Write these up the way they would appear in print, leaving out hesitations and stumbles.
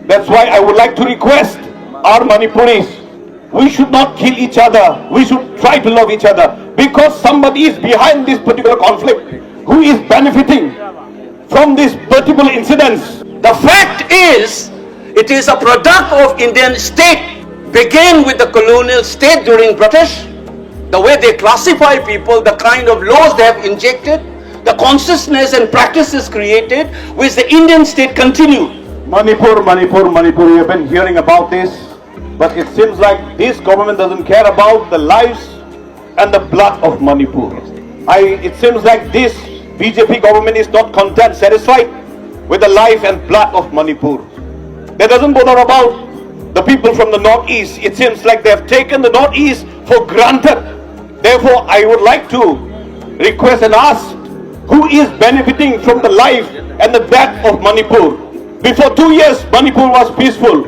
That's why I would like to request our Manipuris, we should not kill each other. We should try to love each other, because somebody is behind this particular conflict, who is benefiting from these particular incidents. The fact is, it is a product of Indian state. Began with the colonial state during British. The way they classify people, the kind of laws they have injected, the consciousness and practices created, which the Indian state continued. Manipur, we have been hearing about this, but it seems like this government doesn't care about the lives and the blood of Manipur. It seems like this BJP government is not content, satisfied with the life and blood of Manipur. They doesn't bother about the people from the northeast. It seems like they have taken the northeast for granted. Therefore, I would like to request and ask, who is benefiting from the life and the death of Manipur? Before 2 years, Manipur was peaceful.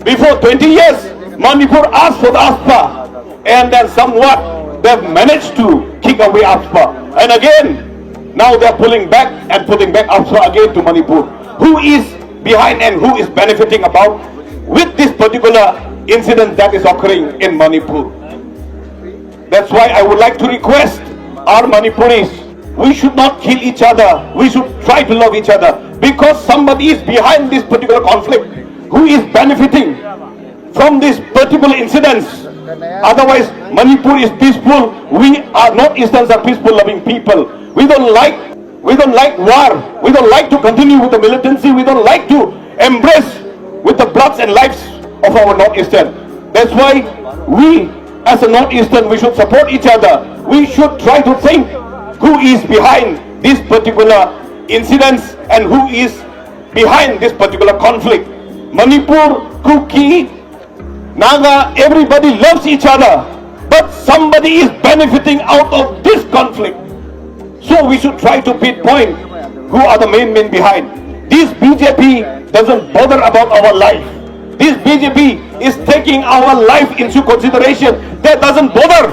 Before 20 years, Manipur asked for the ASPA, and then somewhat they have managed to kick away ASPA. And again, now they are pulling back and putting back ASPA again to Manipur. Who is behind and who is benefiting about with this particular incident that is occurring in Manipur? That's why I would like to request our Manipuris, we should not kill each other. We should try to love each other, because somebody is behind this particular conflict, who is benefiting from these particular incidents. Otherwise, Manipur is peaceful. We are Northeasterns are peaceful loving people. We don't like war. We don't like to continue with the militancy. We don't like to embrace with the bloods and lives of our Northeastern. That's why we as a Northeastern, we should support each other. We should try to think who is behind these particular incidents and who is behind this particular conflict. Manipur, Kuki, Naga, everybody loves each other, but somebody is benefiting out of this conflict. So we should try to pinpoint who are the main men behind. This BJP doesn't bother about our life. This BJP is taking our life into consideration. That doesn't bother.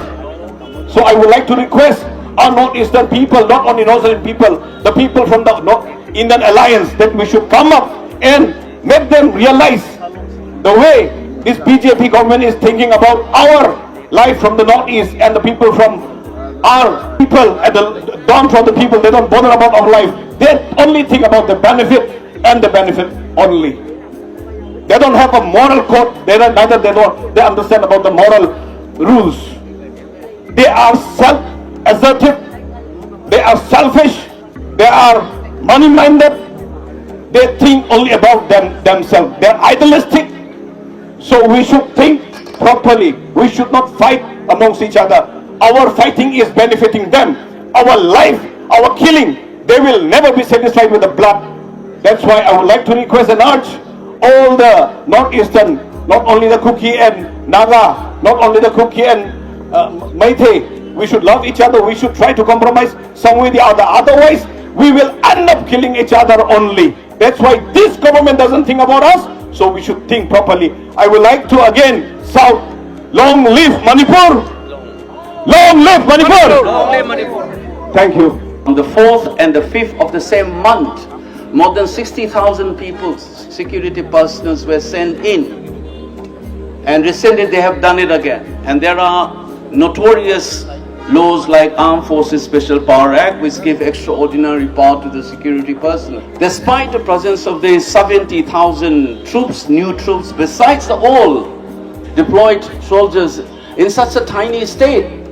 So I would like to request our Northeastern people, not only Northern people, the people from the Indian Alliance, that we should come up and make them realize the way this BJP government is thinking about our life from the Northeast, and the people from our people and the down from the people, they don't bother about our life. They only think about the benefit and the benefit only. They don't have a moral code. They understand about the moral rules. They are self-assertive. They are selfish. They are money-minded. They think only about themselves. They are idealistic. So we should think properly. We should not fight amongst each other. Our fighting is benefiting them. Our life, our killing, they will never be satisfied with the blood. That's why I would like to request and urge all the Northeastern, not only the Kuki and Naga, not only the Kuki and Meitei, we should love each other. We should try to compromise some way or the other. Otherwise, we will end up killing each other only. That's why this government doesn't think about us. So we should think properly. I would like to again shout, long live Manipur! Long live Manipur! Long live Manipur! Thank you. On the 4th and the 5th of the same month, more than 60,000 people, security personnel, were sent in. And recently they have done it again. And there are notorious laws like Armed Forces Special Power Act, which give extraordinary power to the security personnel. Despite the presence of these 70,000 troops, new troops, besides the all deployed soldiers in such a tiny state,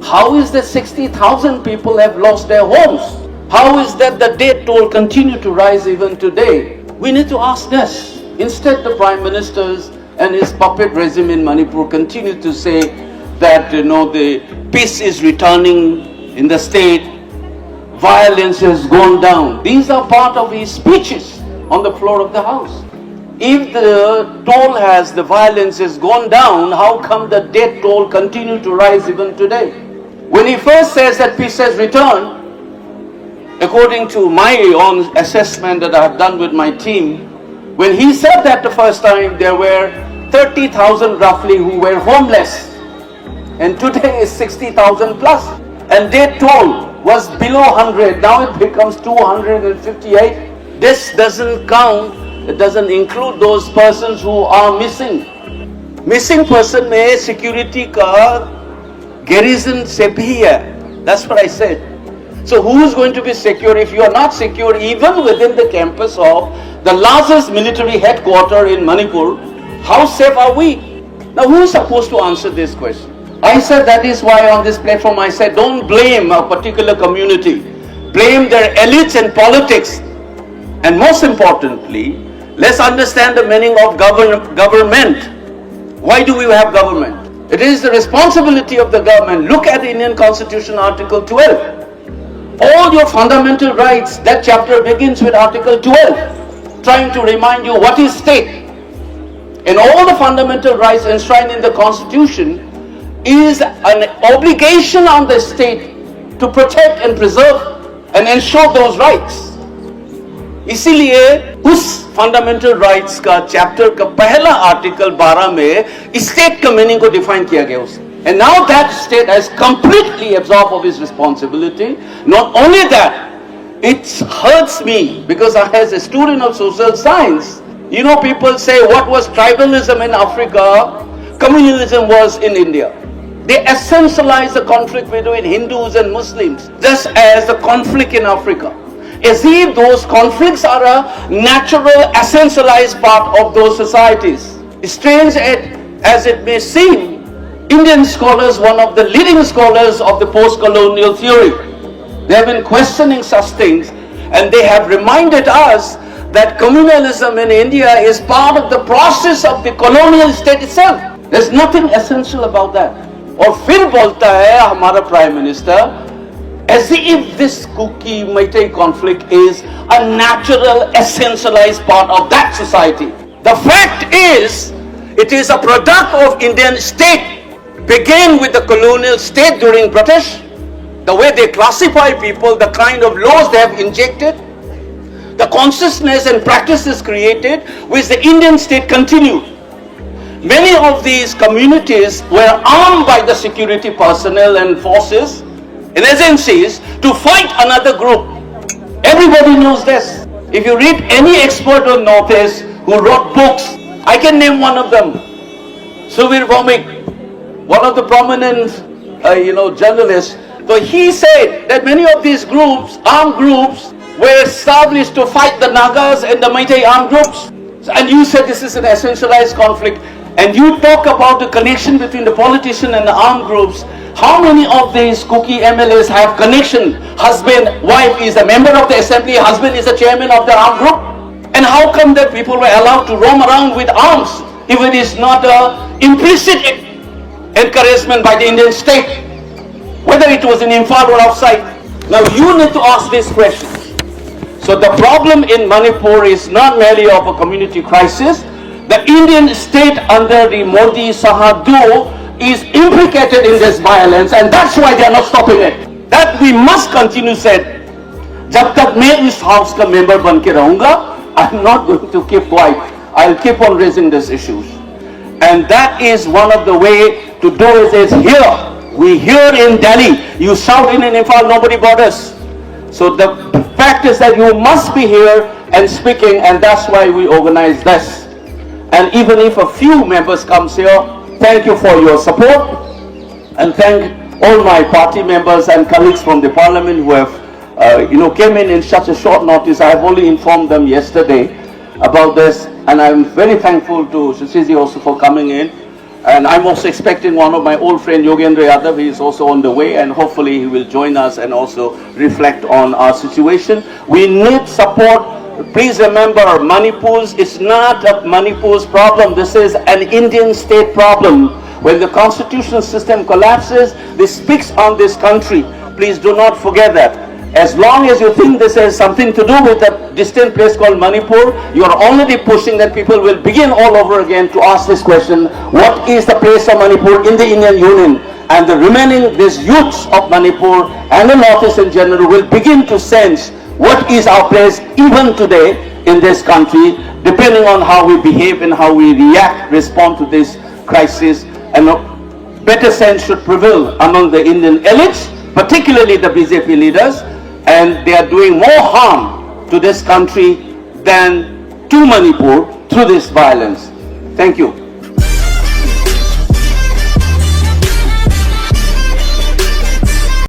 how is that 60,000 people have lost their homes? How is that the death toll continue to rise even today? We need to ask this. Instead, the Prime Ministers and his puppet regime in Manipur continue to say that, the peace is returning in the state, violence has gone down. These are part of his speeches on the floor of the House. If the the violence has gone down, how come the death toll continue to rise even today? When he first says that peace has returned, according to my own assessment that I have done with my team, when he said that the first time, there were 30,000 roughly who were homeless. And today is 60,000 plus. And death toll was below 100. Now it becomes 258. This doesn't count It doesn't include those persons who are missing. Missing person में security का garrison से भी है. That's what I said. So who is going to be secure if you are not secure even within the campus of the largest military headquarters in Manipur? How safe are we? Now who is supposed to answer this question? I said that is why on this platform I said don't blame a particular community. Blame their elites and politics. And most importantly, let's understand the meaning of government. Why do we have government? It is the responsibility of the government. Look at the Indian Constitution, Article 12. All your fundamental rights, that chapter begins with Article 12, trying to remind you what is state. And all the fundamental rights enshrined in the Constitution is an obligation on the state to protect and preserve and ensure those rights. इसीलिए उस fundamental rights का chapter का पहला article 12 में state का meaning को define किया गया उसमें. And now that state has completely absorbed of its responsibility. Not only that, it hurts me because as a student of social science, you know, people say what was tribalism in Africa, communalism was in India. They essentialize the conflict between Hindus and Muslims, just as the conflict in Africa. As if those conflicts are a natural, essentialized part of those societies. Strange as it may seem, Indian scholars, one of the leading scholars of the post-colonial theory, they have been questioning such things, and they have reminded us that communalism in India is part of the process of the colonial state itself. There's nothing essential about that. और फिर बोलता है हमारा Prime Minister, as if this Kuki-Meitei conflict is a natural, essentialized part of that society. The fact is, it is a product of Indian state. Began with the colonial state during British, the way they classify people, the kind of laws they have injected, the consciousness and practices created, which the Indian state continued. Many of these communities were armed by the security personnel and forces and agencies to fight another group. Everybody knows this. If you read any expert on Northeast who wrote books, I can name one of them. Suvir Vomik, one of the prominent journalists. So he said that many of these groups, armed groups, were established to fight the Nagas and the Meitei armed groups. And you said this is an essentialized conflict. And you talk about the connection between the politician and the armed groups. How many of these Kuki MLAs have connection? Husband, wife is a member of the assembly, husband is the chairman of the armed group. And how come that people were allowed to roam around with arms if it is not an implicit encouragement by the Indian state, whether it was in Imphal or outside? Now you need to ask these questions. So the problem in Manipur is not merely of a community crisis. The Indian state under the Modi Sahadu is implicated in this violence, and that's why they are not stopping it. That we must continue said. जब तक मैं इस house का member बन के रहूँगा, I'm not going to keep quiet. I'll keep on raising these issues. And that is one of the way to do it is here. We here in Delhi, you shout in Imphal, nobody bothers. So the fact is that you must be here and speaking, and that's why we organize this. And even if a few members comes here, thank you for your support, and thank all my party members and colleagues from the parliament who have came in such a short notice. I have only informed them yesterday about this, and I'm very thankful to Shashiji also for coming in. And I'm also expecting one of my old friend Yogendra Yadav. He is also on the way, and hopefully he will join us and also reflect on our situation. We need support. Please remember, it's not a Manipur's problem. This is an Indian state problem. When the constitutional system collapses, this speaks on this country. Please do not forget that. As long as you think this has something to do with a distant place called Manipur, you are already pushing that people will begin all over again to ask this question, what is the place of Manipur in the Indian Union? And the remaining, these youths of Manipur and the Northeast in general will begin to sense what is our place even today in this country, depending on how we behave and how we react, respond to this crisis. And a better sense should prevail among the Indian elites, particularly the BJP leaders, and they are doing more harm to this country than to Manipur through this violence. Thank you.